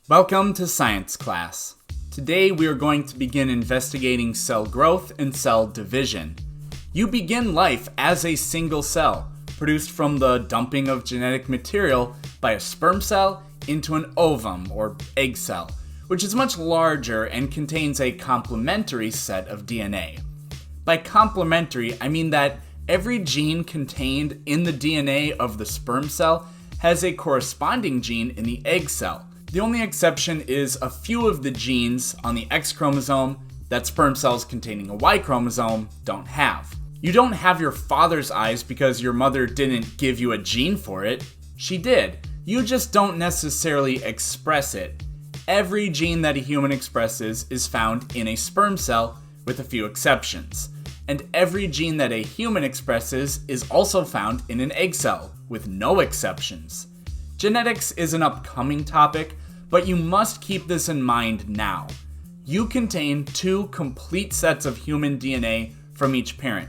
Welcome to science class. Today we are going to begin investigating cell growth and cell division. You begin life as a single cell, produced from the dumping of genetic material by a sperm cell into an ovum or egg cell, which is much larger and contains a complementary set of DNA. By complementary, I mean that every gene contained in the DNA of the sperm cell has a corresponding gene in the egg cell. The only exception is a few of the genes on the X chromosome that sperm cells containing a Y chromosome don't have. You don't have your father's eyes because your mother didn't give you a gene for it. She did. You just don't necessarily express it. Every gene that a human expresses is found in a sperm cell, with a few exceptions. And every gene that a human expresses is also found in an egg cell, with no exceptions. Genetics is an upcoming topic, but you must keep this in mind now. You contain two complete sets of human DNA from each parent.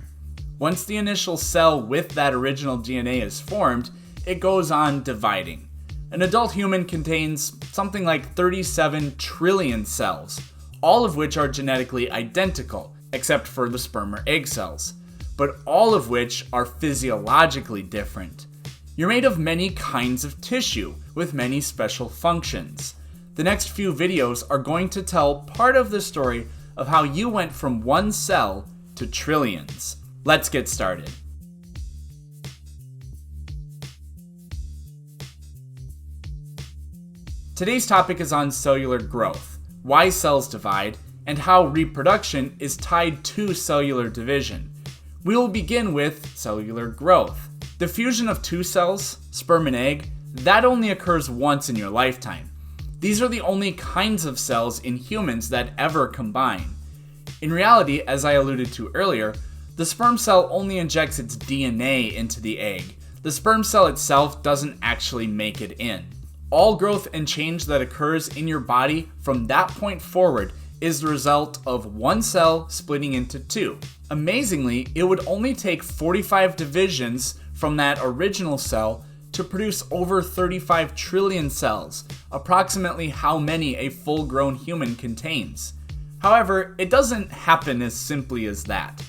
Once the initial cell with that original DNA is formed, it goes on dividing. An adult human contains something like 37 trillion cells, all of which are genetically identical, except for the sperm or egg cells, but all of which are physiologically different. You're made of many kinds of tissue, with many special functions. The next few videos are going to tell part of the story of how you went from one cell to trillions. Let's get started. Today's topic is on cellular growth, why cells divide, and how reproduction is tied to cellular division. We will begin with cellular growth. The fusion of two cells, sperm and egg, that only occurs once in your lifetime. These are the only kinds of cells in humans that ever combine. In reality, as I alluded to earlier, the sperm cell only injects its DNA into the egg. The sperm cell itself doesn't actually make it in. All growth and change that occurs in your body from that point forward is the result of one cell splitting into two. Amazingly, it would only take 45 divisions from that original cell to produce over 35 trillion cells, approximately how many a full-grown human contains. However, it doesn't happen as simply as that.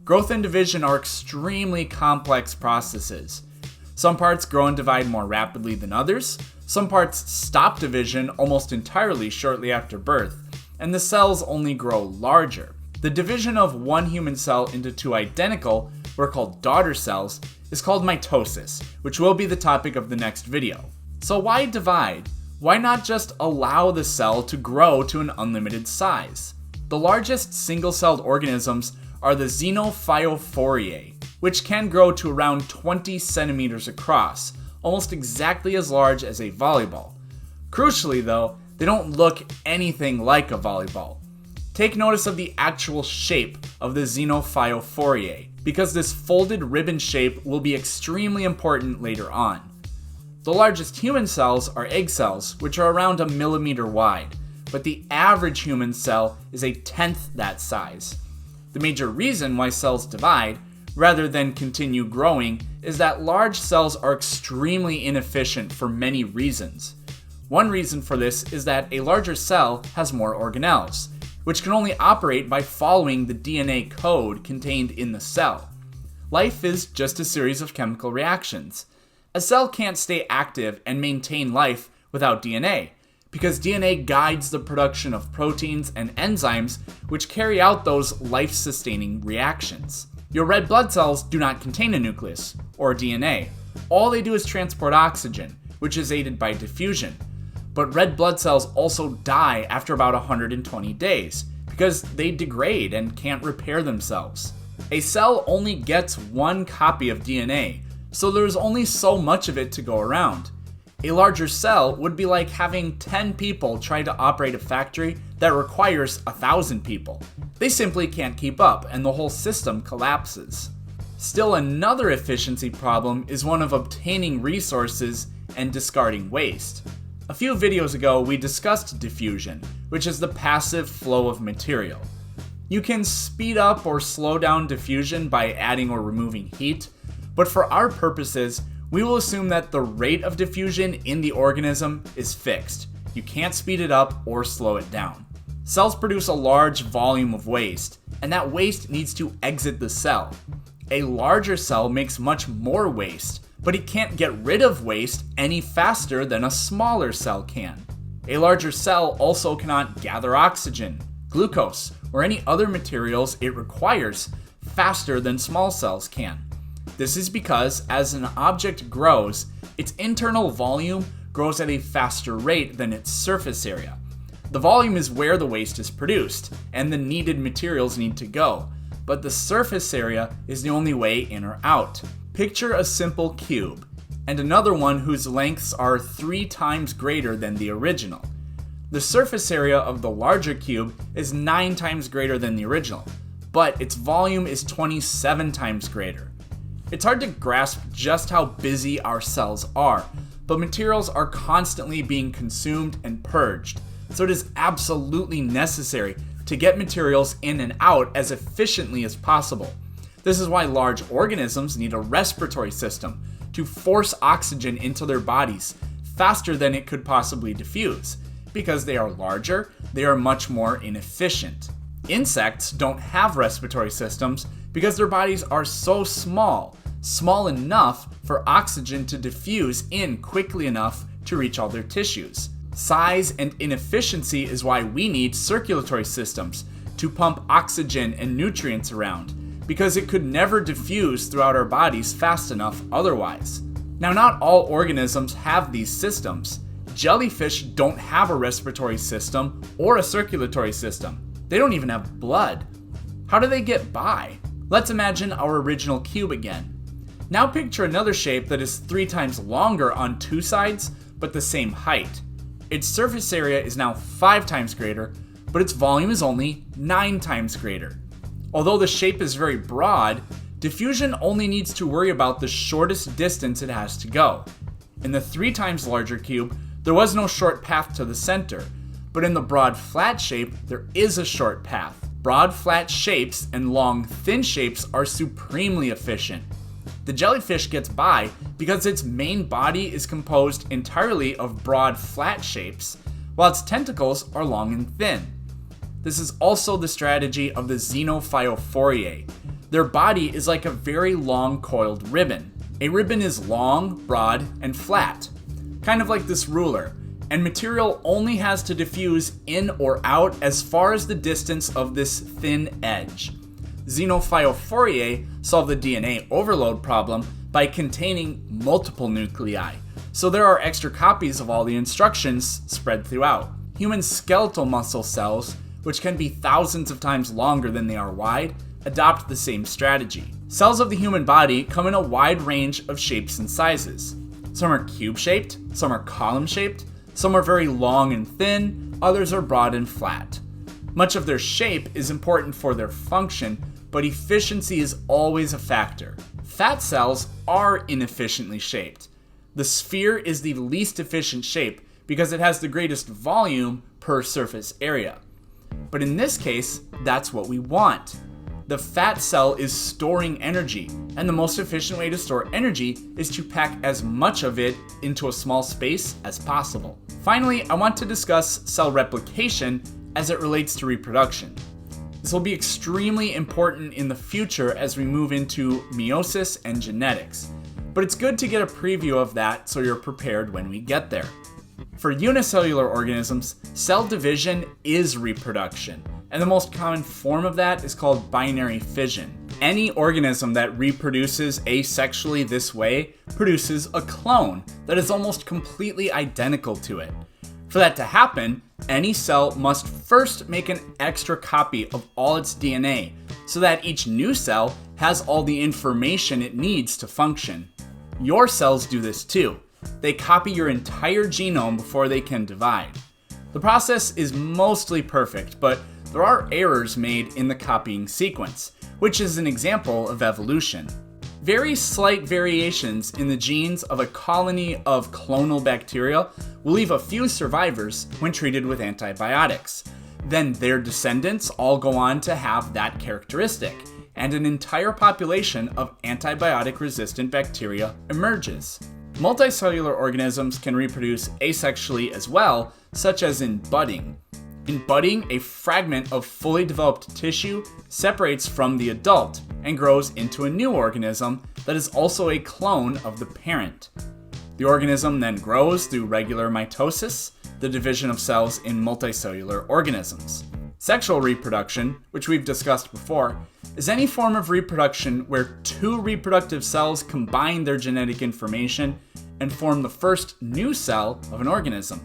Growth and division are extremely complex processes. Some parts grow and divide more rapidly than others, some parts stop division almost entirely shortly after birth, and the cells only grow larger. The division of one human cell into two identical, what are called daughter cells, is called mitosis, which will be the topic of the next video. So why divide? Why not just allow the cell to grow to an unlimited size? The largest single-celled organisms are the Xenophyophorae, which can grow to around 20 centimeters across, almost exactly as large as a volleyball. Crucially though, they don't look anything like a volleyball. Take notice of the actual shape of the Xenophyophorae, because this folded ribbon shape will be extremely important later on. The largest human cells are egg cells, which are around a millimeter wide, but the average human cell is a tenth that size. The major reason why cells divide, rather than continue growing, is that large cells are extremely inefficient for many reasons. One reason for this is that a larger cell has more organelles, which can only operate by following the DNA code contained in the cell. Life is just a series of chemical reactions. A cell can't stay active and maintain life without DNA, because DNA guides the production of proteins and enzymes which carry out those life-sustaining reactions. Your red blood cells do not contain a nucleus, or DNA. All they do is transport oxygen, which is aided by diffusion. But red blood cells also die after about 120 days, because they degrade and can't repair themselves. A cell only gets one copy of DNA, so there's only so much of it to go around. A larger cell would be like having 10 people try to operate a factory that requires 1,000 people. They simply can't keep up, and the whole system collapses. Still, another efficiency problem is one of obtaining resources and discarding waste. A few videos ago, we discussed diffusion, which is the passive flow of material. You can speed up or slow down diffusion by adding or removing heat, but for our purposes, we will assume that the rate of diffusion in the organism is fixed. You can't speed it up or slow it down. Cells produce a large volume of waste, and that waste needs to exit the cell. A larger cell makes much more waste, but it can't get rid of waste any faster than a smaller cell can. A larger cell also cannot gather oxygen, glucose, or any other materials it requires faster than small cells can. This is because as an object grows, its internal volume grows at a faster rate than its surface area. The volume is where the waste is produced, and the needed materials need to go, but the surface area is the only way in or out. Picture a simple cube, and another one whose lengths are 3 times greater than the original. The surface area of the larger cube is 9 times greater than the original, but its volume is 27 times greater. It's hard to grasp just how busy our cells are, but materials are constantly being consumed and purged, so it is absolutely necessary to get materials in and out as efficiently as possible. This is why large organisms need a respiratory system to force oxygen into their bodies faster than it could possibly diffuse. Because they are larger, they are much more inefficient. Insects don't have respiratory systems because their bodies are so small enough for oxygen to diffuse in quickly enough to reach all their tissues. Size and inefficiency is why we need circulatory systems to pump oxygen and nutrients around, because it could never diffuse throughout our bodies fast enough otherwise. Now, not all organisms have these systems. Jellyfish don't have a respiratory system or a circulatory system. They don't even have blood. How do they get by? Let's imagine our original cube again. Now picture another shape that is 3 times longer on 2 sides, but the same height. Its surface area is now 5 times greater, but its volume is only 9 times greater. Although the shape is very broad, diffusion only needs to worry about the shortest distance it has to go. In the 3 times larger cube, there was no short path to the center, but in the broad flat shape, there is a short path. Broad flat shapes and long thin shapes are supremely efficient. The jellyfish gets by because its main body is composed entirely of broad flat shapes, while its tentacles are long and thin. This is also the strategy of the Xenophyophorae. Their body is like a very long coiled ribbon. A ribbon is long, broad, and flat, kind of like this ruler, and material only has to diffuse in or out as far as the distance of this thin edge. Xenophyophorae solve the DNA overload problem by containing multiple nuclei, so there are extra copies of all the instructions spread throughout. Human skeletal muscle cells, which can be thousands of times longer than they are wide, adopt the same strategy. Cells of the human body come in a wide range of shapes and sizes. Some are cube-shaped, some are column-shaped, some are very long and thin, others are broad and flat. Much of their shape is important for their function, but efficiency is always a factor. Fat cells are inefficiently shaped. The sphere is the least efficient shape because it has the greatest volume per surface area. But in this case, that's what we want. The fat cell is storing energy, and the most efficient way to store energy is to pack as much of it into a small space as possible. Finally, I want to discuss cell replication as it relates to reproduction. This will be extremely important in the future as we move into meiosis and genetics, but it's good to get a preview of that so you're prepared when we get there. For unicellular organisms, cell division is reproduction, and the most common form of that is called binary fission. Any organism that reproduces asexually this way produces a clone that is almost completely identical to it. For that to happen, any cell must first make an extra copy of all its DNA so that each new cell has all the information it needs to function. Your cells do this too. They copy your entire genome before they can divide. The process is mostly perfect, but there are errors made in the copying sequence, which is an example of evolution. Very slight variations in the genes of a colony of clonal bacteria will leave a few survivors when treated with antibiotics. Then their descendants all go on to have that characteristic, and an entire population of antibiotic-resistant bacteria emerges. Multicellular organisms can reproduce asexually as well, such as in budding. In budding, a fragment of fully developed tissue separates from the adult and grows into a new organism that is also a clone of the parent. The organism then grows through regular mitosis, the division of cells in multicellular organisms. Sexual reproduction, which we've discussed before, is any form of reproduction where two reproductive cells combine their genetic information and form the first new cell of an organism.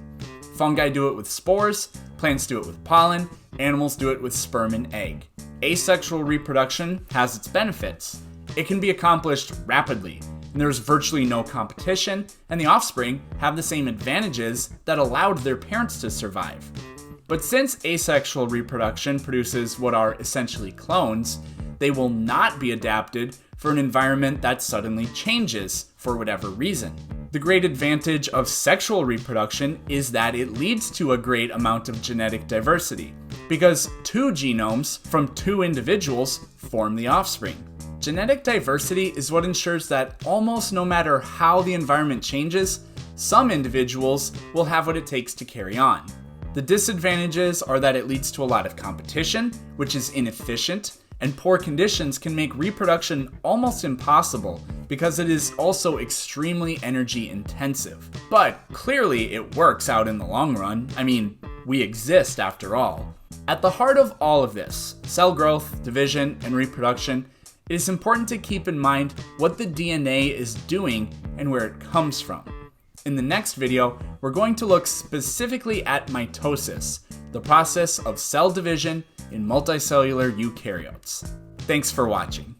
Fungi do it with spores, plants do it with pollen, animals do it with sperm and egg. Asexual reproduction has its benefits. It can be accomplished rapidly, and there's virtually no competition, and the offspring have the same advantages that allowed their parents to survive. But since asexual reproduction produces what are essentially clones, they will not be adapted for an environment that suddenly changes for whatever reason. The great advantage of sexual reproduction is that it leads to a great amount of genetic diversity, because two genomes from two individuals form the offspring. Genetic diversity is what ensures that almost no matter how the environment changes, some individuals will have what it takes to carry on. The disadvantages are that it leads to a lot of competition, which is inefficient, and poor conditions can make reproduction almost impossible because it is also extremely energy intensive. But clearly it works out in the long run. I mean, we exist after all. At the heart of all of this, cell growth, division, and reproduction, it is important to keep in mind what the DNA is doing and where it comes from. In the next video, we're going to look specifically at mitosis, the process of cell division in multicellular eukaryotes. Thanks for watching.